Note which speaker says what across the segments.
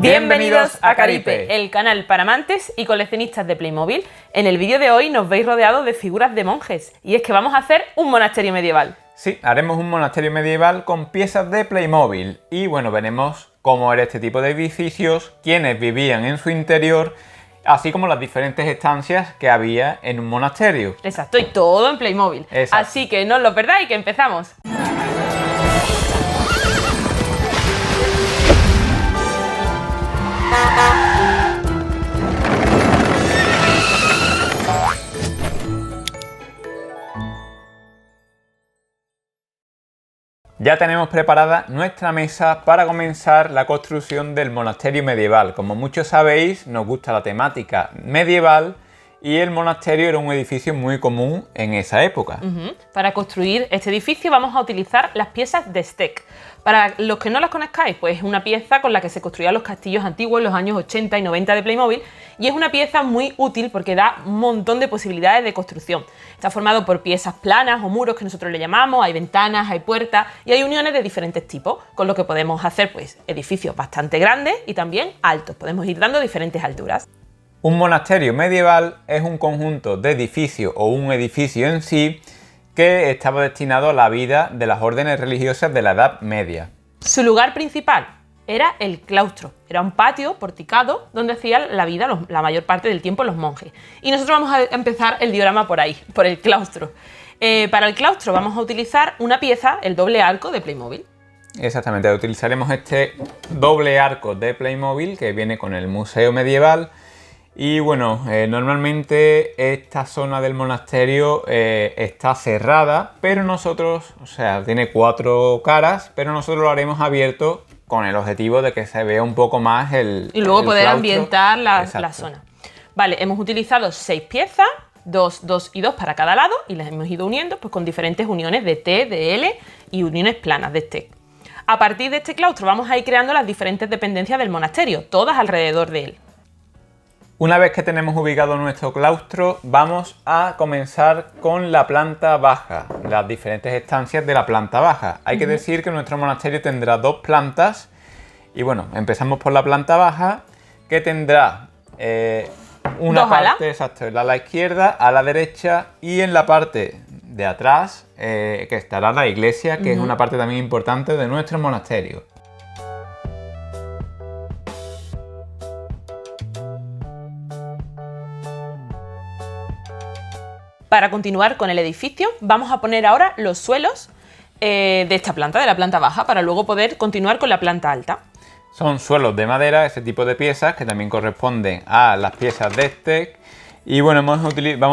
Speaker 1: Bienvenidos a Caripe, el canal para amantes y coleccionistas de Playmobil. En el vídeo de hoy nos veis rodeados de figuras de monjes y es que vamos a hacer un monasterio medieval.
Speaker 2: Sí, haremos un monasterio medieval con piezas de Playmobil y bueno, veremos cómo era este tipo de edificios, quiénes vivían en su interior, así como las diferentes estancias que había en un monasterio.
Speaker 1: Exacto, y todo en Playmobil.
Speaker 2: Exacto.
Speaker 1: Así que no os lo perdáis, que empezamos.
Speaker 2: Ya tenemos preparada nuestra mesa para comenzar la construcción del monasterio medieval. Como muchos sabéis, nos gusta la temática medieval y el monasterio era un edificio muy común en esa época.
Speaker 1: Para construir este edificio vamos a utilizar las piezas de Steck. Para los que no las conozcáis, pues es una pieza con la que se construían los castillos antiguos en los años 80 y 90 de Playmobil y es una pieza muy útil porque da un montón de posibilidades de construcción. Está formado por piezas planas o muros que nosotros le llamamos, hay ventanas, hay puertas y hay uniones de diferentes tipos, con lo que podemos hacer pues edificios bastante grandes y también altos, podemos ir dando diferentes alturas.
Speaker 2: Un monasterio medieval es un conjunto de edificios o un edificio en sí que estaba destinado a la vida de las órdenes religiosas de la Edad Media.
Speaker 1: Su lugar principal era el claustro, era un patio porticado donde hacían la vida la mayor parte del tiempo los monjes. Y nosotros vamos a empezar el diorama por ahí, por el claustro. Para el claustro vamos a utilizar una pieza, el doble arco de Playmobil.
Speaker 2: Exactamente, utilizaremos este doble arco de Playmobil que viene con el museo medieval. Y bueno, normalmente esta zona del monasterio está cerrada, pero nosotros, o sea, tiene 4 caras, pero nosotros lo haremos abierto con el objetivo de que se vea un poco más el
Speaker 1: y luego poder
Speaker 2: claustro.
Speaker 1: ambientar la zona. Vale, hemos utilizado 6 piezas, 2, 2 y 2 para cada lado y las hemos ido uniendo pues, con diferentes uniones de T, de L y uniones planas de Steck. A partir de este claustro vamos a ir creando las diferentes dependencias del monasterio, todas alrededor de él.
Speaker 2: Una vez que tenemos ubicado nuestro claustro, vamos a comenzar con la planta baja, las diferentes estancias de la planta baja. Hay que decir que nuestro monasterio tendrá 2 plantas y bueno, empezamos por la planta baja que tendrá una parte, exacto, el ala izquierda, a la derecha y en la parte de atrás que estará la iglesia, que es una parte también importante de nuestro monasterio.
Speaker 1: Para continuar con el edificio, vamos a poner ahora los suelos de esta planta, de la planta baja, para luego poder continuar con la planta alta.
Speaker 2: Son suelos de madera, ese tipo de piezas, que también corresponden a las piezas de Steck. Y bueno, vamos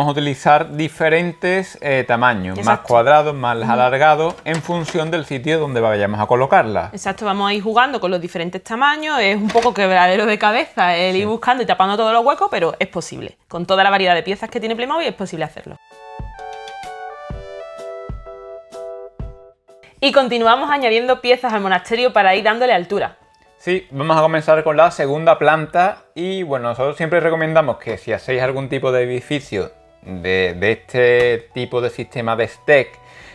Speaker 2: a utilizar diferentes tamaños,
Speaker 1: Exacto.
Speaker 2: más cuadrados, más alargados, en función del sitio donde vayamos a colocarla.
Speaker 1: Exacto, vamos a ir jugando con los diferentes tamaños, es un poco quebradero de cabeza el ir buscando y tapando todos los huecos, pero es posible. Con toda la variedad de piezas que tiene Playmobil es posible hacerlo. Y continuamos añadiendo piezas al monasterio para ir dándole altura.
Speaker 2: Sí, vamos a comenzar con la segunda planta y bueno, nosotros siempre recomendamos que si hacéis algún tipo de edificio de este tipo de sistema de Steck,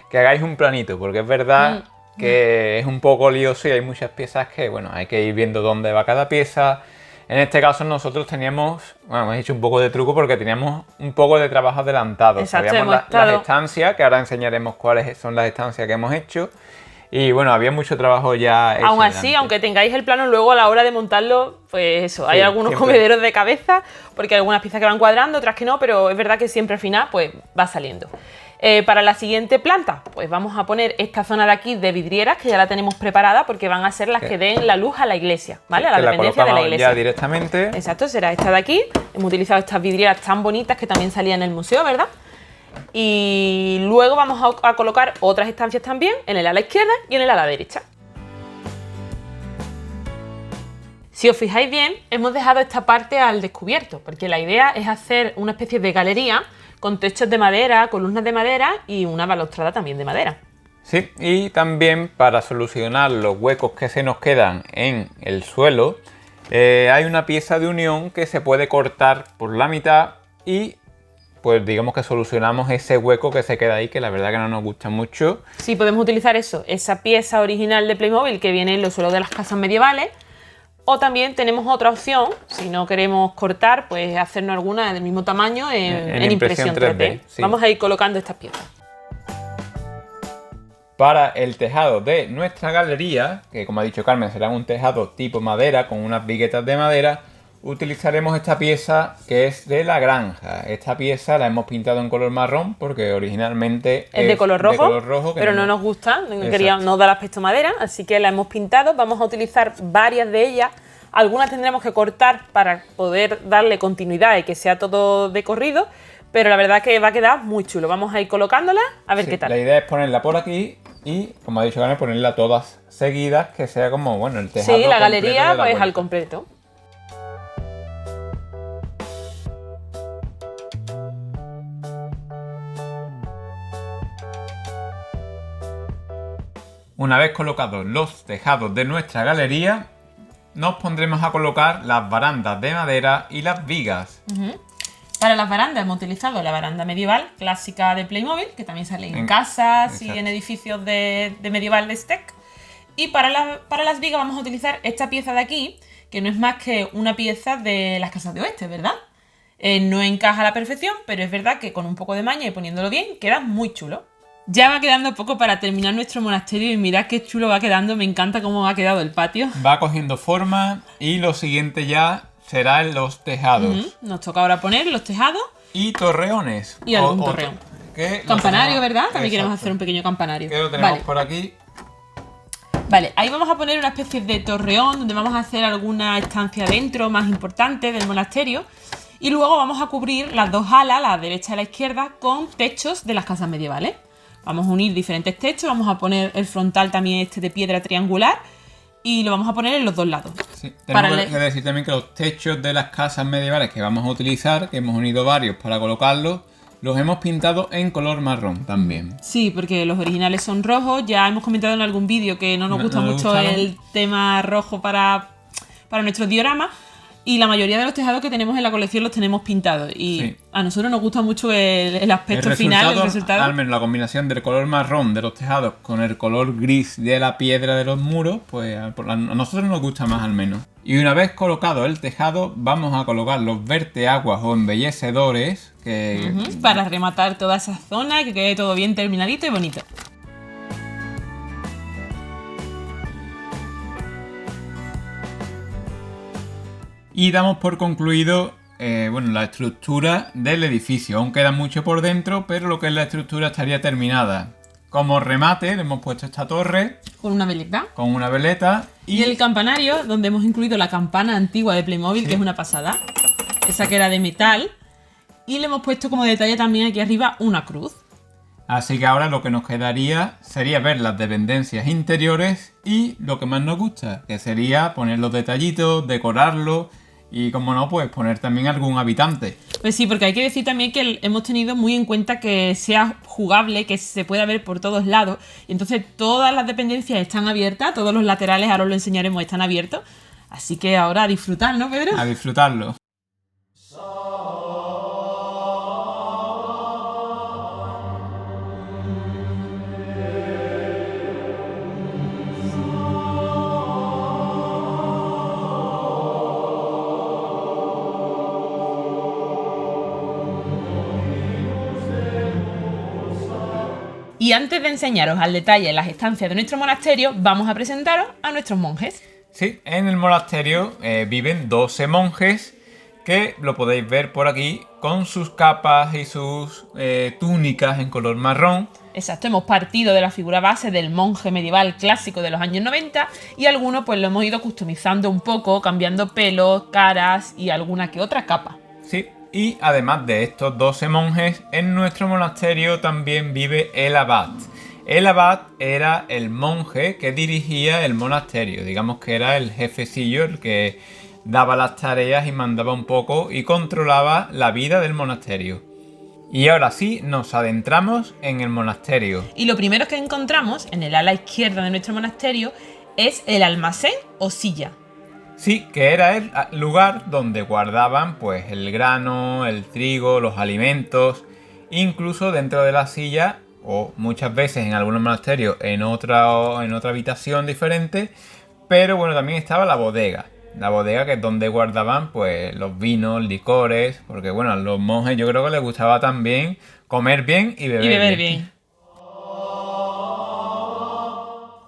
Speaker 2: que hagáis un planito, porque es verdad que es un poco lioso y hay muchas piezas que, bueno, hay que ir viendo dónde va cada pieza. En este caso nosotros teníamos, bueno, hemos hecho un poco de truco porque teníamos un poco de trabajo adelantado.
Speaker 1: Exacto,
Speaker 2: sabíamos las estancias, que ahora enseñaremos cuáles son las estancias que hemos hecho. Y bueno, había mucho trabajo ya hecho.
Speaker 1: Aún así, aunque tengáis el plano, luego a la hora de montarlo, pues eso, hay algunos
Speaker 2: siempre
Speaker 1: comederos de cabeza, porque hay algunas piezas que van cuadrando, otras que no, pero es verdad que siempre al final pues va saliendo. Para la siguiente planta, pues vamos a poner esta zona de aquí de vidrieras, que ya la tenemos preparada, porque van a ser las que den la luz a la iglesia, ¿vale? A la dependencia de la iglesia.
Speaker 2: Ya directamente.
Speaker 1: Exacto, será esta de aquí. Hemos utilizado estas vidrieras tan bonitas que también salían en el museo, ¿verdad? Y luego vamos a colocar otras estancias también en el ala izquierda y en el ala derecha. Si os fijáis bien, hemos dejado esta parte al descubierto, porque la idea es hacer una especie de galería con techos de madera, columnas de madera y una balaustrada también de madera.
Speaker 2: Sí, y también para solucionar los huecos que se nos quedan en el suelo, hay una pieza de unión que se puede cortar por la mitad y pues digamos que solucionamos ese hueco que se queda ahí, que la verdad que no nos gusta mucho.
Speaker 1: Sí, podemos utilizar eso, esa pieza original de Playmobil que viene en los suelos de las casas medievales, O también tenemos otra opción, si no queremos cortar, pues hacernos alguna del mismo tamaño en impresión 3D.
Speaker 2: Sí.
Speaker 1: Vamos a ir colocando estas piezas.
Speaker 2: Para el tejado de nuestra galería, que como ha dicho Carmen será un tejado tipo madera con unas viguetas de madera, utilizaremos esta pieza que es de La Granja. Esta pieza la hemos pintado en color marrón porque originalmente
Speaker 1: es de color rojo, pero no
Speaker 2: nos
Speaker 1: nos gusta, no da el aspecto madera, así que la hemos pintado. Vamos a utilizar varias de ellas. Algunas tendremos que cortar para poder darle continuidad y que sea todo de corrido, pero la verdad que va a quedar muy chulo. Vamos a ir colocándola a ver qué tal.
Speaker 2: La idea es ponerla por aquí y, como ha dicho Carmen, ponerla todas seguidas, que sea como, bueno, el tejado.
Speaker 1: Sí, la galería pues al completo.
Speaker 2: Una vez colocados los tejados de nuestra galería, nos pondremos a colocar las barandas de madera y las vigas.
Speaker 1: Para las barandas hemos utilizado la baranda medieval clásica de Playmobil, que también sale en casas y en edificios de medieval de STEC. Y para las vigas vamos a utilizar esta pieza de aquí, que no es más que una pieza de las casas de oeste, ¿verdad? No encaja a la perfección, pero es verdad que con un poco de maña y poniéndolo bien, queda muy chulo. Ya va quedando poco para terminar nuestro monasterio y mirad qué chulo va quedando, me encanta cómo ha quedado el patio.
Speaker 2: Va cogiendo forma y lo siguiente ya serán los tejados.
Speaker 1: Nos toca ahora poner los tejados.
Speaker 2: Y torreones.
Speaker 1: Y algún torreón. Campanario, ¿verdad? También queremos hacer un pequeño campanario.
Speaker 2: Que lo tenemos por aquí.
Speaker 1: Vale, ahí vamos a poner una especie de torreón donde vamos a hacer alguna estancia dentro más importante del monasterio. Y luego vamos a cubrir las dos alas, la derecha y la izquierda, con techos de las casas medievales. Vamos a unir diferentes techos, vamos a poner el frontal también de piedra triangular y lo vamos a poner en los dos lados.
Speaker 2: Sí, tenemos que decir también que los techos de las casas medievales que vamos a utilizar, que hemos unido varios para colocarlos, los hemos pintado en color marrón también.
Speaker 1: Sí, porque los originales son rojos. Ya hemos comentado en algún vídeo que no nos gusta mucho el tema rojo para nuestros dioramas. Y la mayoría de los tejados que tenemos en la colección los tenemos pintados. Y a nosotros nos gusta mucho el aspecto final, el resultado.
Speaker 2: Al menos la combinación del color marrón de los tejados con el color gris de la piedra de los muros, pues a nosotros nos gusta más al menos. Y una vez colocado el tejado, vamos a colocar los verteaguas o embellecedores
Speaker 1: para rematar toda esa zona, que quede todo bien terminadito y bonito.
Speaker 2: Y damos por concluido la estructura del edificio. Aún queda mucho por dentro, pero lo que es la estructura estaría terminada. Como remate le hemos puesto esta torre.
Speaker 1: Con una veleta.
Speaker 2: Con una veleta.
Speaker 1: Y el campanario, donde hemos incluido la campana antigua de Playmobil, que es una pasada. Esa que era de metal. Y le hemos puesto como detalle también aquí arriba una cruz.
Speaker 2: Así que ahora lo que nos quedaría sería ver las dependencias interiores y lo que más nos gusta, que sería poner los detallitos, decorarlo y, como no, pues poner también algún habitante.
Speaker 1: Pues sí, porque hay que decir también que hemos tenido muy en cuenta que sea jugable, que se pueda ver por todos lados. Y entonces todas las dependencias están abiertas, todos los laterales, ahora os lo enseñaremos, están abiertos. Así que ahora a disfrutar, ¿no, Pedro?
Speaker 2: A disfrutarlo.
Speaker 1: Y antes de enseñaros al detalle las estancias de nuestro monasterio, vamos a presentaros a nuestros monjes.
Speaker 2: Sí, en el monasterio viven 12 monjes que lo podéis ver por aquí con sus capas y sus túnicas en color marrón.
Speaker 1: Exacto, hemos partido de la figura base del monje medieval clásico de los años 90 y algunos pues lo hemos ido customizando un poco, cambiando pelos, caras y alguna que otra capa.
Speaker 2: Sí. Y además de estos 12 monjes, en nuestro monasterio también vive el abad. El abad era el monje que dirigía el monasterio, digamos que era el jefecillo, el que daba las tareas y mandaba un poco y controlaba la vida del monasterio. Y ahora sí, nos adentramos en el monasterio.
Speaker 1: Y lo primero que encontramos en el ala izquierda de nuestro monasterio es el almacén o silla.
Speaker 2: Sí, que era el lugar donde guardaban pues el grano, el trigo, los alimentos, incluso dentro de la silla o muchas veces en algunos monasterios en otra habitación diferente, pero bueno, también estaba la bodega. La bodega, que es donde guardaban pues los vinos, licores, porque bueno, a los monjes yo creo que les gustaba también comer bien y beber,
Speaker 1: Y beber bien.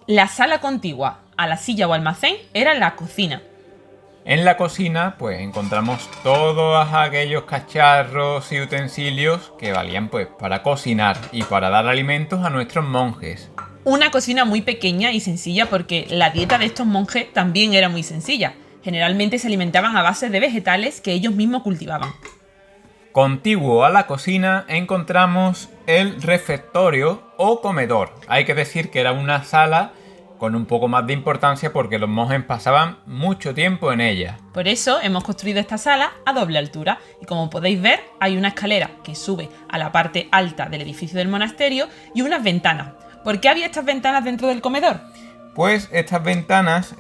Speaker 1: La sala contigua a la silla o almacén era la cocina.
Speaker 2: En la cocina pues encontramos todos aquellos cacharros y utensilios que valían pues para cocinar y para dar alimentos a nuestros monjes.
Speaker 1: Una cocina muy pequeña y sencilla porque la dieta de estos monjes también era muy sencilla. Generalmente se alimentaban a base de vegetales que ellos mismos cultivaban.
Speaker 2: Contiguo a la cocina encontramos el refectorio o comedor. Hay que decir que era una sala con un poco más de importancia porque los monjes pasaban mucho tiempo en ella.
Speaker 1: Por eso hemos construido esta sala a doble altura y como podéis ver hay una escalera que sube a la parte alta del edificio del monasterio y unas ventanas. ¿Por qué había estas ventanas dentro del comedor?
Speaker 2: Pues estas ventanas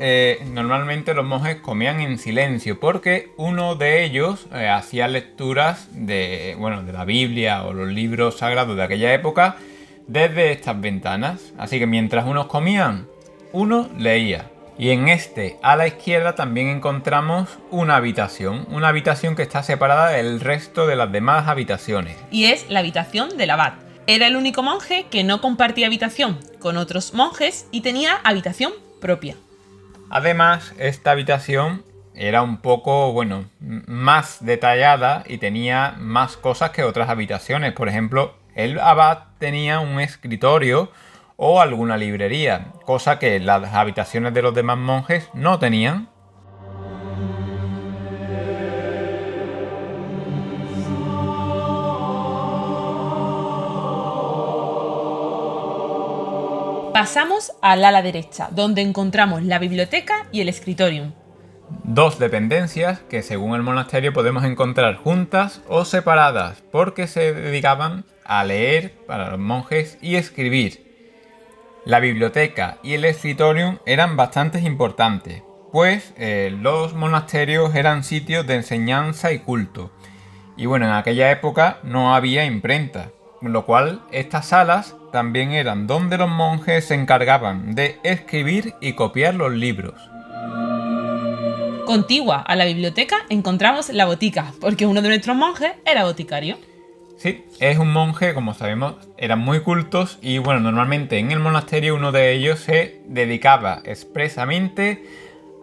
Speaker 2: normalmente los monjes comían en silencio porque uno de ellos hacía lecturas de la Biblia o los libros sagrados de aquella época desde estas ventanas. Así que mientras unos comían, uno leía. Y en este, a la izquierda, también encontramos una habitación que está separada del resto de las demás habitaciones.
Speaker 1: Y es la habitación del abad. Era el único monje que no compartía habitación con otros monjes y tenía habitación propia.
Speaker 2: Además, esta habitación era un poco, más detallada y tenía más cosas que otras habitaciones. Por ejemplo, el abad tenía un escritorio o alguna librería, cosa que las habitaciones de los demás monjes no tenían.
Speaker 1: Pasamos al ala derecha, donde encontramos la biblioteca y el escritorium.
Speaker 2: Dos dependencias que según el monasterio podemos encontrar juntas o separadas porque se dedicaban a leer para los monjes y escribir. La biblioteca y el escritorium eran bastante importantes, pues los monasterios eran sitios de enseñanza y culto. Y en aquella época no había imprenta, con lo cual estas salas también eran donde los monjes se encargaban de escribir y copiar los libros.
Speaker 1: Contigua a la biblioteca encontramos la botica, porque uno de nuestros monjes era boticario.
Speaker 2: Sí, es un monje, como sabemos, eran muy cultos y normalmente en el monasterio uno de ellos se dedicaba expresamente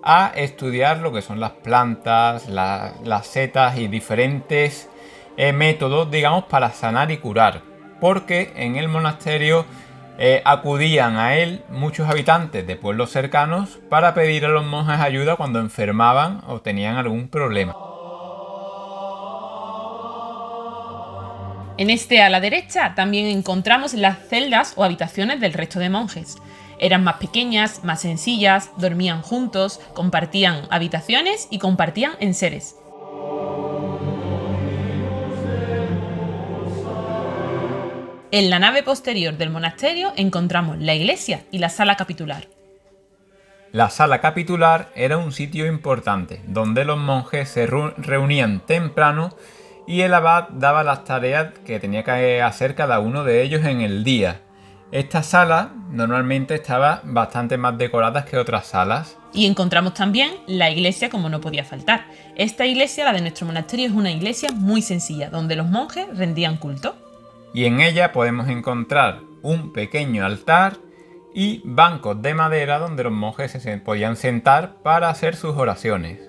Speaker 2: a estudiar lo que son las plantas, las setas y diferentes métodos, digamos, para sanar y curar. Porque en el monasterio acudían a él muchos habitantes de pueblos cercanos para pedir a los monjes ayuda cuando enfermaban o tenían algún problema.
Speaker 1: En este a la derecha también encontramos las celdas o habitaciones del resto de monjes. Eran más pequeñas, más sencillas, dormían juntos, compartían habitaciones y compartían enseres. En la nave posterior del monasterio encontramos la iglesia y la sala capitular.
Speaker 2: La sala capitular era un sitio importante, donde los monjes se reunían temprano y el abad daba las tareas que tenía que hacer cada uno de ellos en el día. Esta sala normalmente estaba bastante más decorada que otras salas.
Speaker 1: Y encontramos también la iglesia, como no podía faltar. Esta iglesia, la de nuestro monasterio, es una iglesia muy sencilla, donde los monjes rendían culto.
Speaker 2: Y en ella podemos encontrar un pequeño altar y bancos de madera donde los monjes se podían sentar para hacer sus oraciones.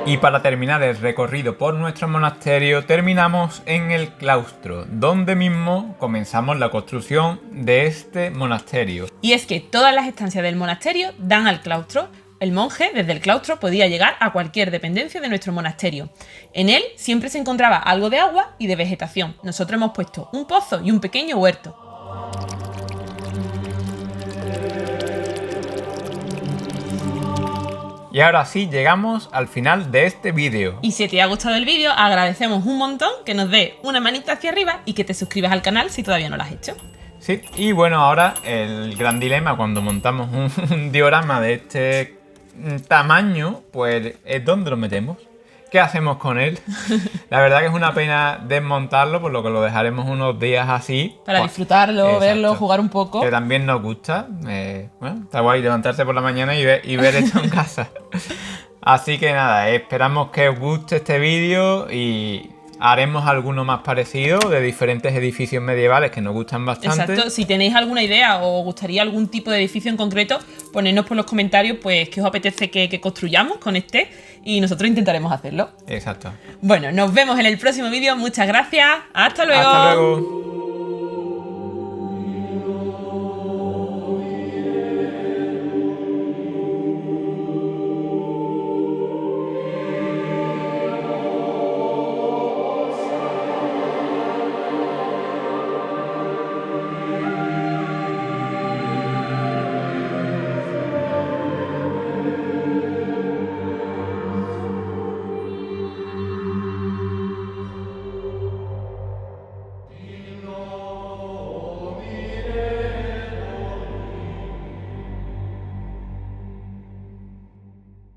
Speaker 2: Y para terminar el recorrido por nuestro monasterio, terminamos en el claustro, donde mismo comenzamos la construcción de este monasterio.
Speaker 1: Y es que todas las estancias del monasterio dan al claustro. El monje, desde el claustro, podía llegar a cualquier dependencia de nuestro monasterio. En él siempre se encontraba algo de agua y de vegetación. Nosotros hemos puesto un pozo y un pequeño huerto.
Speaker 2: Y ahora sí, llegamos al final de este vídeo.
Speaker 1: Y si te ha gustado el vídeo, agradecemos un montón que nos dé una manita hacia arriba y que te suscribas al canal si todavía no lo has hecho.
Speaker 2: Sí, y ahora el gran dilema cuando montamos un diorama de este tamaño, pues es dónde lo metemos. qué hacemos con él. La verdad que es una pena desmontarlo, por lo que lo dejaremos unos días así.
Speaker 1: Para disfrutarlo,
Speaker 2: Exacto.
Speaker 1: verlo, jugar un poco.
Speaker 2: Que también nos gusta. Bueno, está guay levantarse por la mañana y ver esto en casa. Así que nada, esperamos que os guste este vídeo y haremos alguno más parecido de diferentes edificios medievales que nos gustan bastante.
Speaker 1: Exacto, si tenéis alguna idea o os gustaría algún tipo de edificio en concreto, ponednos por los comentarios pues qué os apetece que construyamos con este y nosotros intentaremos hacerlo.
Speaker 2: Exacto.
Speaker 1: Bueno, nos vemos en el próximo vídeo, muchas gracias, hasta luego.
Speaker 2: Hasta luego.